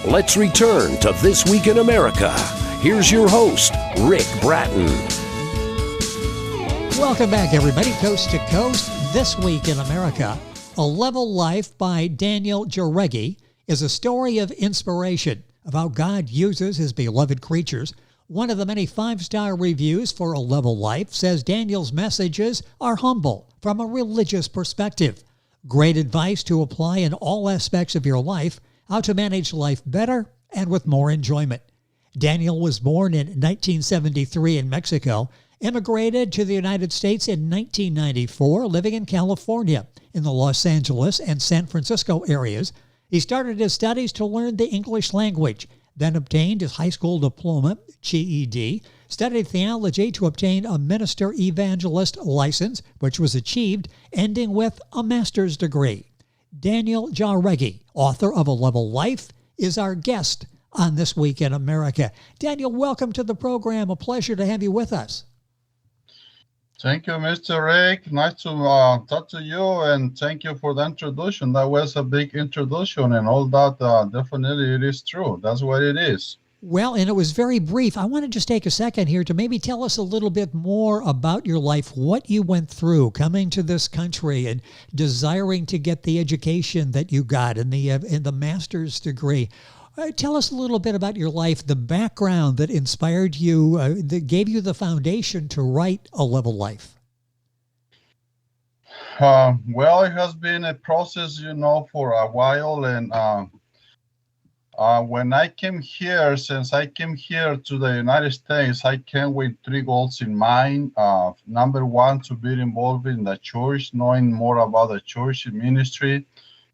Let's return to This Week in America. Here's your host, Rick Bratton. Welcome back, everybody, coast to coast. This Week in America, A Level Life by Daniel Jauregui is a story of inspiration of how God uses his beloved creatures. One of the many 5-star reviews for A Level Life says Daniel's messages are humble from a religious perspective. Great advice to apply in all aspects of your life, how to manage life better and with more enjoyment. Daniel was born in 1973 in Mexico, immigrated to the United States in 1994, living in California in the Los Angeles and San Francisco areas. He started his studies to learn the English language, then obtained his high school diploma, GED, studied theology to obtain a minister evangelist license, which was achieved, ending with a master's degree. Daniel Jauregui, author of A Level Life, is our guest on This Week in America. Daniel, welcome to the program. A pleasure to have you with us. Thank you, Mr. Rick. Nice to talk to you, and thank you for the introduction. That was a big introduction, and all that, definitely it is true. That's what it is. Well, and it was very brief. I want to just take a second here to maybe tell us a little bit more about your life, what you went through coming to this country and desiring to get the education that you got in the master's degree. Tell us a little bit about your life, the background that inspired you, that gave you the foundation to write A Level Life. Well, it has been a process, for a while. And when I came here, since I came here to the United States, I came with 3 goals in mind. Number 1, to be involved in the church, knowing more about the church ministry.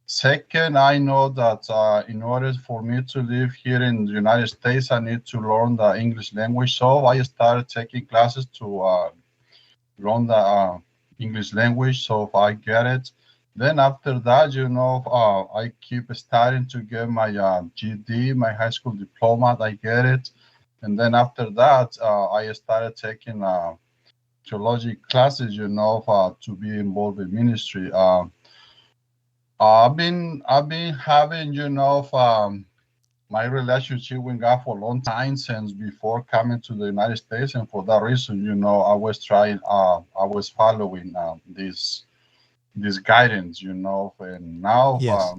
Second, I know that in order for me to live here in the United States, I need to learn the English language. So I started taking classes to learn the English language, so if I get it. Then after that, I keep studying to get my GED, my high school diploma. I get it. And then after that, I started taking theology classes, to be involved in ministry. I've been having, my relationship with God for a long time, since before coming to the United States, and for that reason, I was following this guidance, and now Yes.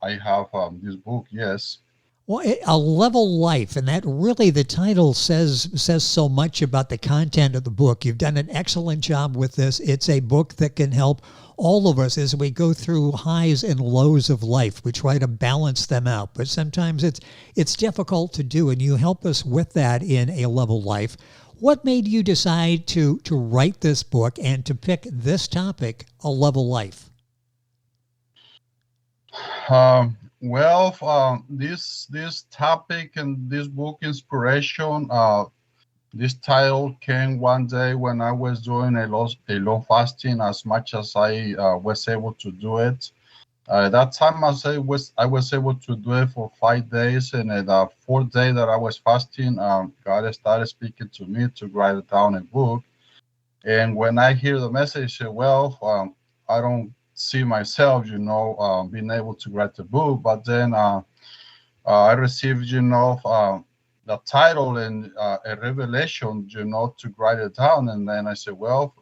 I have this book. Yes. Well, A Level Life, and that really, the title says so much about the content of the book. You've done an excellent job with this. It's a book that can help all of us as we go through highs and lows of life. We try to balance them out, but sometimes it's difficult to do, and you help us with that in A Level Life. What made you decide to write this book and to pick this topic, A Level Life? Well, this topic and this book inspiration, this title came one day when I was doing a long fasting, as much as I was able to do it. At that time, I was able to do it for 5 days, and at the 4th day that I was fasting, God started speaking to me to write it down in a book. And when I hear the message, well, I don't see myself, being able to write the book. But then I received, the title and a revelation, to write it down. And then I said, well,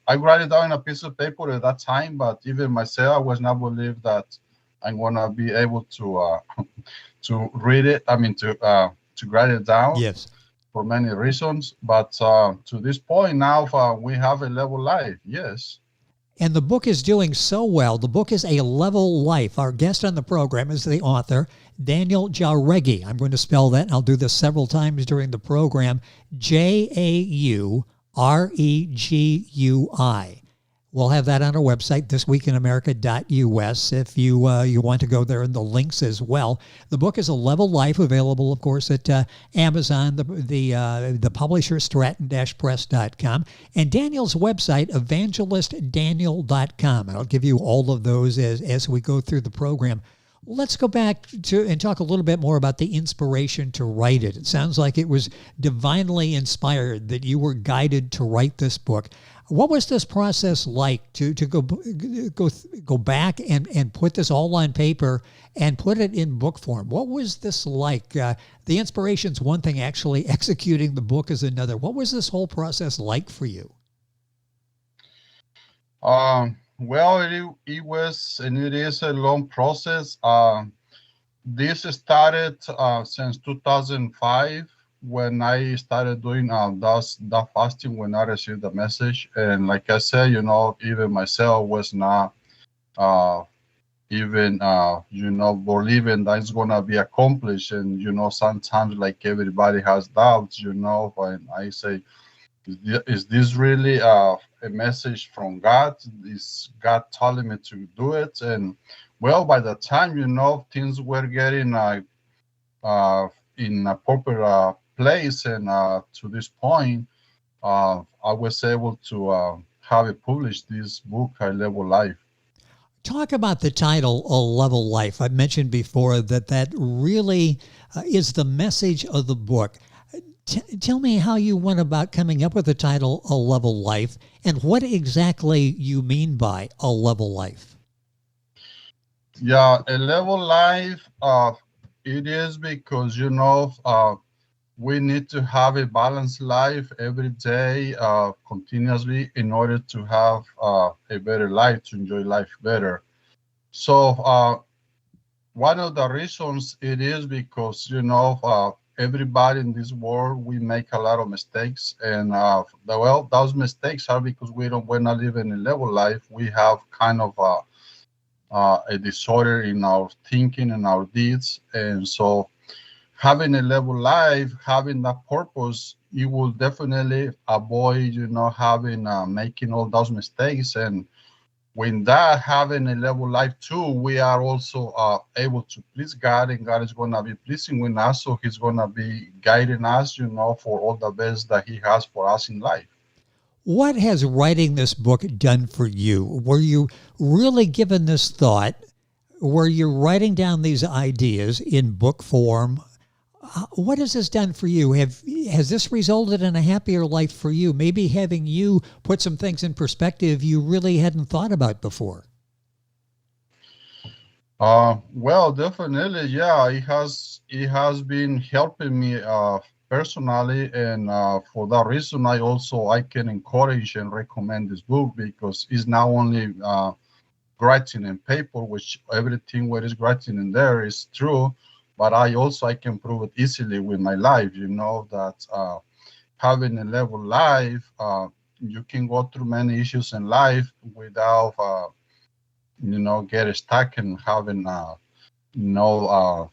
I write it down on a piece of paper at that time, but even myself, I was not believe that I'm gonna be able to to read it. I mean, to write it down. Yes. For many reasons, but to this point now, we have A Level Life. Yes. And the book is doing so well. The book is A Level Life. Our guest on the program is the author, Daniel Jauregui. I'm going to spell that, and I'll do this several times during the program. Jauregui. We'll have that on our website, thisweekinamerica.us, if you want to go there, and the links as well. The book is A Level Life, available, of course, at Amazon, the publisher, stratton-press.com, and Daniel's website, evangelistdaniel.com. And I'll give you all of those as we go through the program. Let's go back to and talk a little bit more about the inspiration to write it. It sounds like it was divinely inspired, that you were guided to write this book. What was this process like to go back and put this all on paper and put it in book form? What was this like? The inspiration's one thing, actually executing the book is another. What was this whole process like for you? Well, it was and it is a long process. This started since 2005 when I started doing that fasting when I received the message. And like I said, even myself was not even believing that it's gonna be accomplished. And sometimes like everybody has doubts. And I say, is this really a message from God? Is God telling me to do it? And well, by the time things were getting in a proper place, and to this point, I was able to have it published. This book, High Level Life. Talk about the title, A Level Life. I mentioned before that really is the message of the book. Tell me how you went about coming up with the title, A Level Life, and what exactly you mean by a level life. Yeah, a level life, it is because, we need to have a balanced life every day, continuously, in order to have a better life, to enjoy life better. So one of the reasons it is because, everybody in this world, we make a lot of mistakes. And those mistakes are because we're not living a level life. We have kind of a disorder in our thinking and our deeds. And so having a level life, having that purpose, you will definitely avoid, having making all those mistakes. And when that having a level life too, we are also able to please God, and God is going to be pleasing with us. So He's going to be guiding us, for all the best that He has for us in life. What has writing this book done for you? Were you really given this thought? Were you writing down these ideas in book form? What has this done for you? Has this resulted in a happier life for you? Maybe having you put some things in perspective you really hadn't thought about before. Well, definitely, yeah. It has been helping me personally, and for that reason, I can encourage and recommend this book, because it's not only writing in paper, which everything what is writing in there is true, but I can prove it easily with my life. That having a level life, you can go through many issues in life without get stuck and having no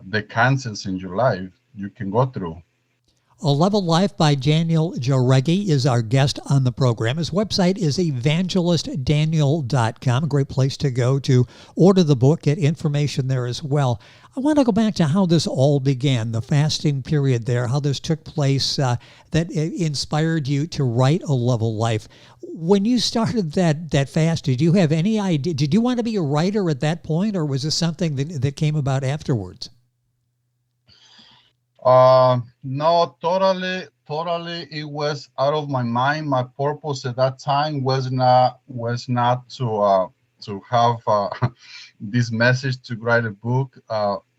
the cancers in your life you can go through. A Level Life by Daniel Jauregui is our guest on the program. His website is evangelistdaniel.com, a great place to go to order the book, get information there as well. I want to go back to how this all began, the fasting period there, how this took place that inspired you to write A Level Life. When you started that fast, did you have any idea? Did you want to be a writer at that point, or was this something that came about afterwards? No, totally. It was out of my mind. My purpose at that time was not to have this message to write a book.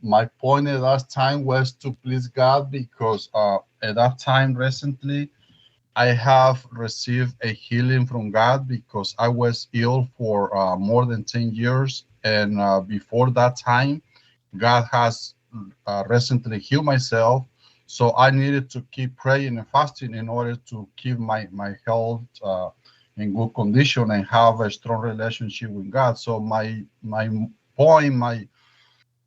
My point at that time was to please God, because at that time recently I have received a healing from God, because I was ill for more than 10 years, and before that time, God has recently healed myself. So I needed to keep praying and fasting in order to keep my health in good condition and have a strong relationship with God. So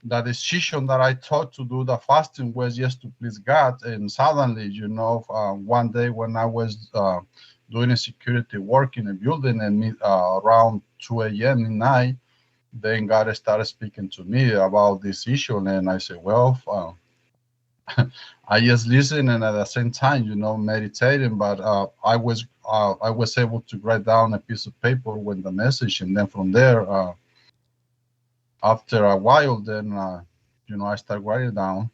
the decision that I thought to do the fasting was just to please God. And suddenly, one day when I was doing a security work in a building, and around 2 a.m. at night, then God started speaking to me about this issue, and I said, well, I just listened, and at the same time, meditating. But I was able to write down a piece of paper with the message, and then from there, after a while, then I start writing down.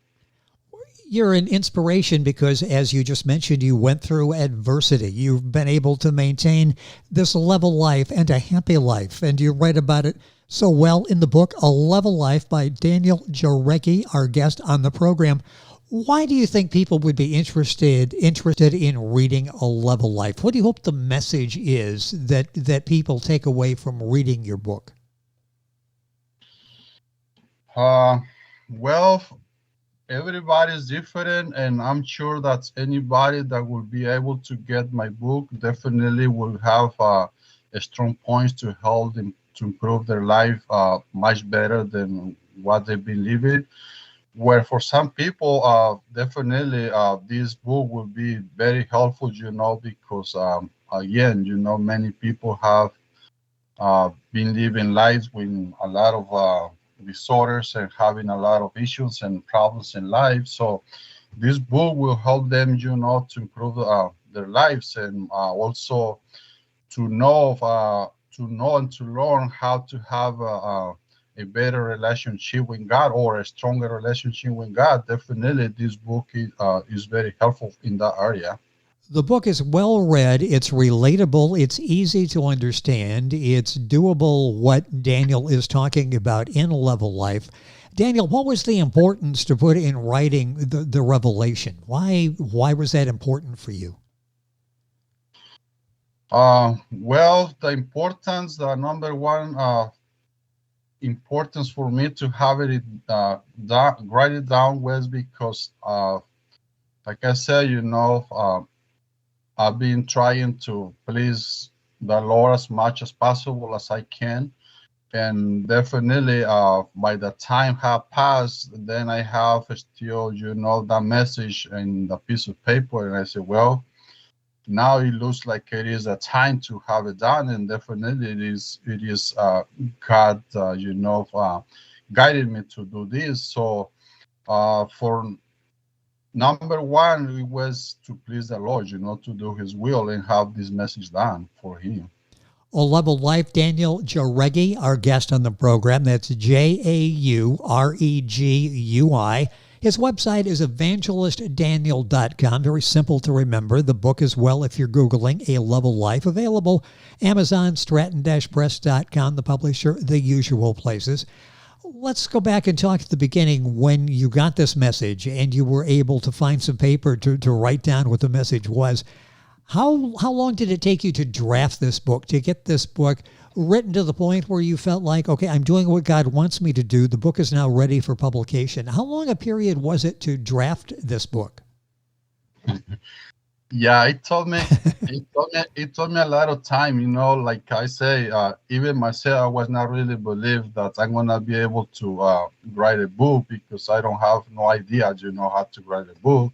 You're an inspiration because, as you just mentioned, you went through adversity. You've been able to maintain this level life and a happy life, and you write about it so well in the book, A Level Life by Daniel Jauregui, our guest on the program. Why do you think people would be interested in reading A Level Life? What do you hope the message is that people take away from reading your book? Well, everybody's different, and I'm sure that anybody that will be able to get my book definitely will have a strong points to help them to improve their life much better than what they've been living. Where for some people, definitely this book will be very helpful, because again, many people have been living lives with a lot of disorders and having a lot of issues and problems in life. So this book will help them, to improve their lives, and also to know and to learn how to have a better relationship with God, or a stronger relationship with God. Definitely, this book is very helpful in that area. The book is well read, it's relatable, it's easy to understand, it's doable what Daniel is talking about in Level Life. Daniel, what was the importance to put in writing the revelation? Why was that important for you? Well, the number one importance for me to have it write it down was because, like I said, I've been trying to please the Lord as much as possible as I can. And definitely, by the time have passed, then I have still, that message in the piece of paper. And I say, well, now it looks like it is a time to have it done. And definitely it is God, guided me to do this. So for number one, it was to please the Lord, to do His will and have this message done for Him. A Level Life, Daniel Jauregui, our guest on the program. That's Jauregui. His website is evangelistdaniel.com. Very simple to remember. The book as well, if you're Googling A Level Life, available Amazon, Stratton-Press.com, the publisher, the usual places. Let's go back and talk at the beginning when you got this message and you were able to find some paper to write down what the message was. How long did it take you to draft this book, to get this book written to the point where you felt like, okay, I'm doing what God wants me to do. The book is now ready for publication. How long a period was it to draft this book? Yeah, it told me a lot of time, like I say, even myself, I was not really believe that I'm gonna be able to write a book, because I don't have no idea, how to write a book.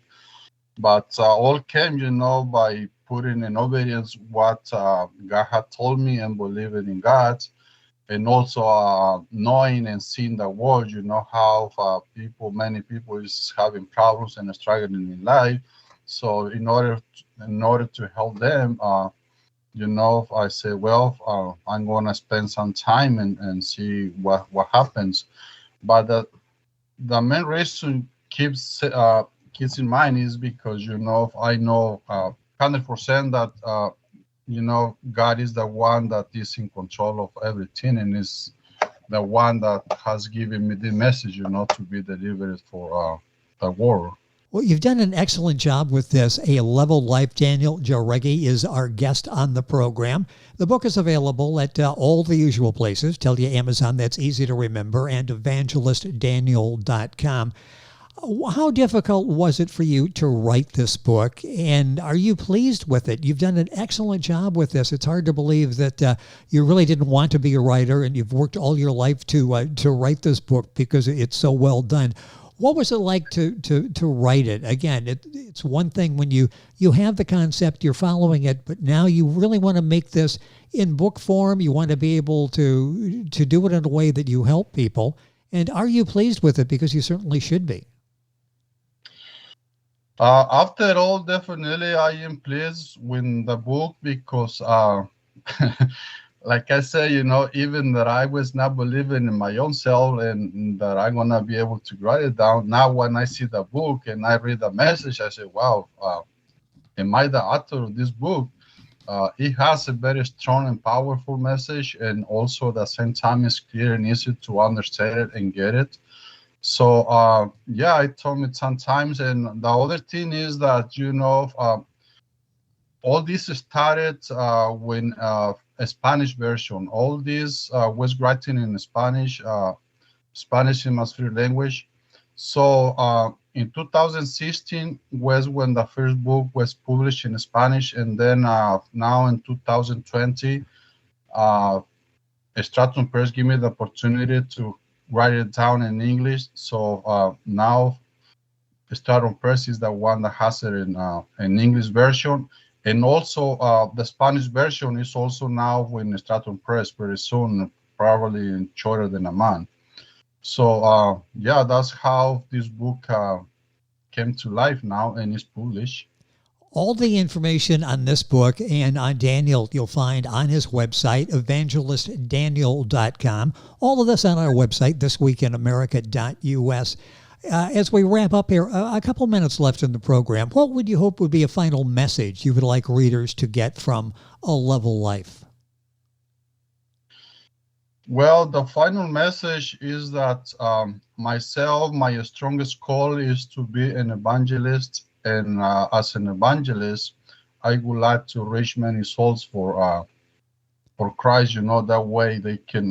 But all came, by putting in obedience what God had told me, and believing in God, and also knowing and seeing the world, how many people is having problems and struggling in life. So in order to help them, I say, well, I'm gonna spend some time and see what happens. But the main reason keeps in mind is because, I know 100% that God is the one that is in control of everything, and is the one that has given me the message, to be delivered for the world. Well, you've done an excellent job with this. A Level Life. Daniel Jauregui is our guest on the program. The book is available at all the usual places. Tell you Amazon, that's easy to remember, and evangelistdaniel.com. How difficult was it for you to write this book, and are you pleased with it? You've done an excellent job with this. It's hard to believe that you really didn't want to be a writer, and you've worked all your life to write this book because it's so well done. What was it like to write it? Again, it's one thing when you have the concept, you're following it, but now you really want to make this in book form. You want to be able to do it in a way that you help people. And are you pleased with it? Because you certainly should be. After all, definitely I am pleased with the book, because like I say, even that I was not believing in my own self and that I'm gonna be able to write it down. Now, when I see the book and I read the message, I say, "Wow, am I the author of this book?" It has a very strong and powerful message, and also at the same time, it's clear and easy to understand it and get it. So, yeah, I told me sometimes. And the other thing is that, all this started when a Spanish version. All this was written in Spanish. Spanish is my first language. So in 2016 was when the first book was published in Spanish, and then now in 2020, uh, Stratum Press gave me the opportunity to write it down in English. So now Stratum Press is the one that has it in an English version, and also the Spanish version is also now in Stratum Press very soon, probably in shorter than a month. So yeah, that's how this book came to life now and is published. All the information on this book and on Daniel you'll find on his website, evangelistdaniel.com. All of this on our website, thisweekinamerica.us. As we wrap up here, a couple minutes left in the program, what would you hope would be a final message you would like readers to get from A Level Life? Well, the final message is that myself, my strongest call is to be an evangelist. And as an evangelist, I would like to reach many souls for Christ. That way they can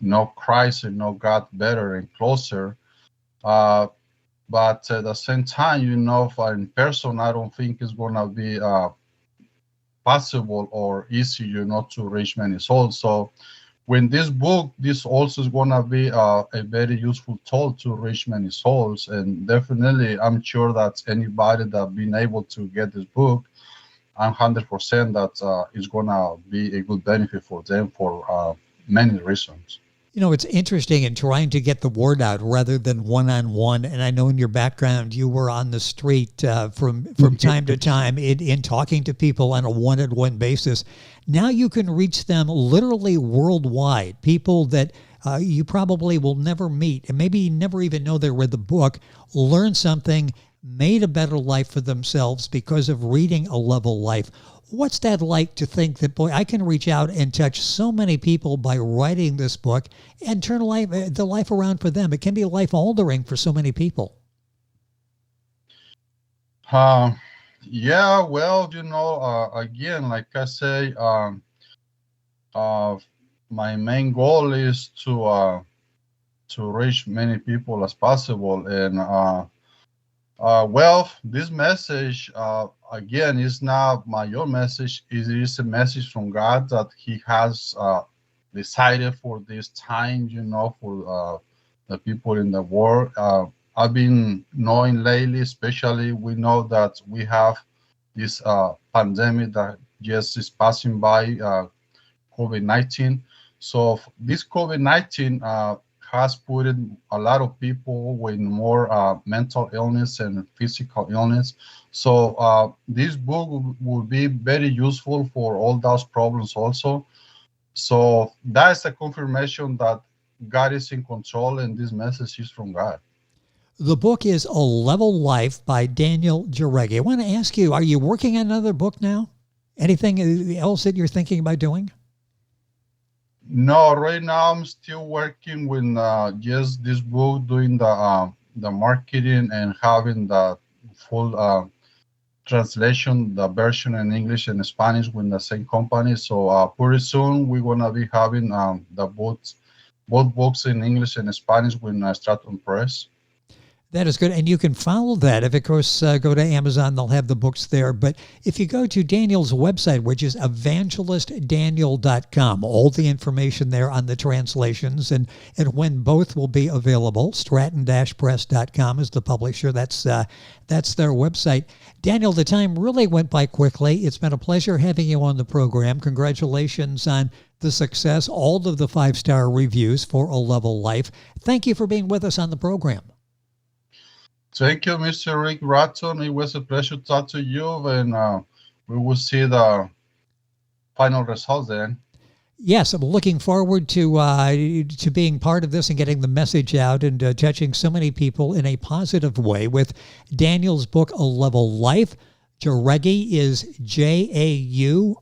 know Christ and know God better and closer. But at the same time, for in person, I don't think it's gonna be possible or easy, to reach many souls. So when this also is going to be a very useful tool to reach many souls. And definitely, I'm sure that anybody that been able to get this book, I'm 100% that it's going to be a good benefit for them for many reasons. It's interesting in trying to get the word out rather than one-on-one. And I know in your background, you were on the street from time to time in talking to people on a one-on-one basis. Now you can reach them literally worldwide, people that you probably will never meet and maybe never even know they read the book, learn something, made a better life for themselves because of reading A Level Life. What's that like to think that, boy, I can reach out and touch so many people by writing this book and turn the life around for them? It can be life altering for so many people. Yeah, well, again, like I say, my main goal is to reach many people as possible. And well, this message, again, is not my own message. It is a message from God that He has decided for this time, for the people in the world. I've been knowing lately, especially, we know that we have this pandemic that just is passing by, COVID-19. So this COVID-19 has put a lot of people with more mental illness and physical illness. So this book will be very useful for all those problems also. So that's a confirmation that God is in control and this message is from God. The book is A Level Life by Daniel Jauregui. I want to ask you, are you working on another book now? Anything else that you're thinking about doing? No, right now I'm still working with just this book, doing the marketing and having the full translation, the version in English and Spanish with the same company. So pretty soon we're gonna be having both books in English and Spanish with Stratum Press. That is good. And you can follow that. If, of course, go to Amazon, they'll have the books there. But if you go to Daniel's website, which is evangelistdaniel.com, all the information there on the translations and when both will be available. Stratton-press.com is the publisher. That's their website. Daniel, the time really went by quickly. It's been a pleasure having you on the program. Congratulations on the success, all of the 5-star reviews for A Level Life. Thank you for being with us on the program. Thank you, Mr. Rick Ratton. It was a pleasure to talk to you, and we will see the final results then. Yes, I'm looking forward to being part of this and getting the message out and touching so many people in a positive way with Daniel's book, A Level Life. Jauregui is Jauregui.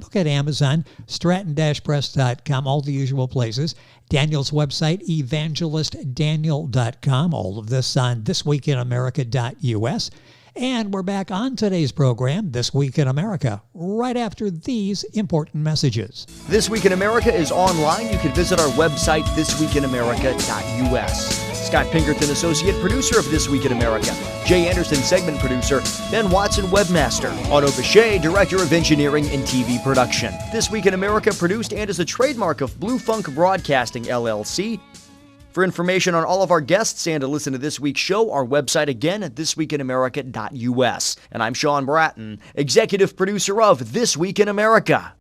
Book at Amazon, stratton-press.com, all the usual places. Daniel's website, evangelistdaniel.com. All of this on thisweekinamerica.us. And we're back on today's program, This Week in America, right after these important messages. This Week in America is online. You can visit our website, thisweekinamerica.us. Scott Pinkerton, Associate Producer of This Week in America. Jay Anderson, Segment Producer. Ben Watson, Webmaster. Otto Bechet, Director of Engineering and TV Production. This Week in America produced and is a trademark of Blue Funk Broadcasting, LLC. For information on all of our guests and to listen to this week's show, our website again at thisweekinamerica.us. And I'm Sean Bratton, Executive Producer of This Week in America.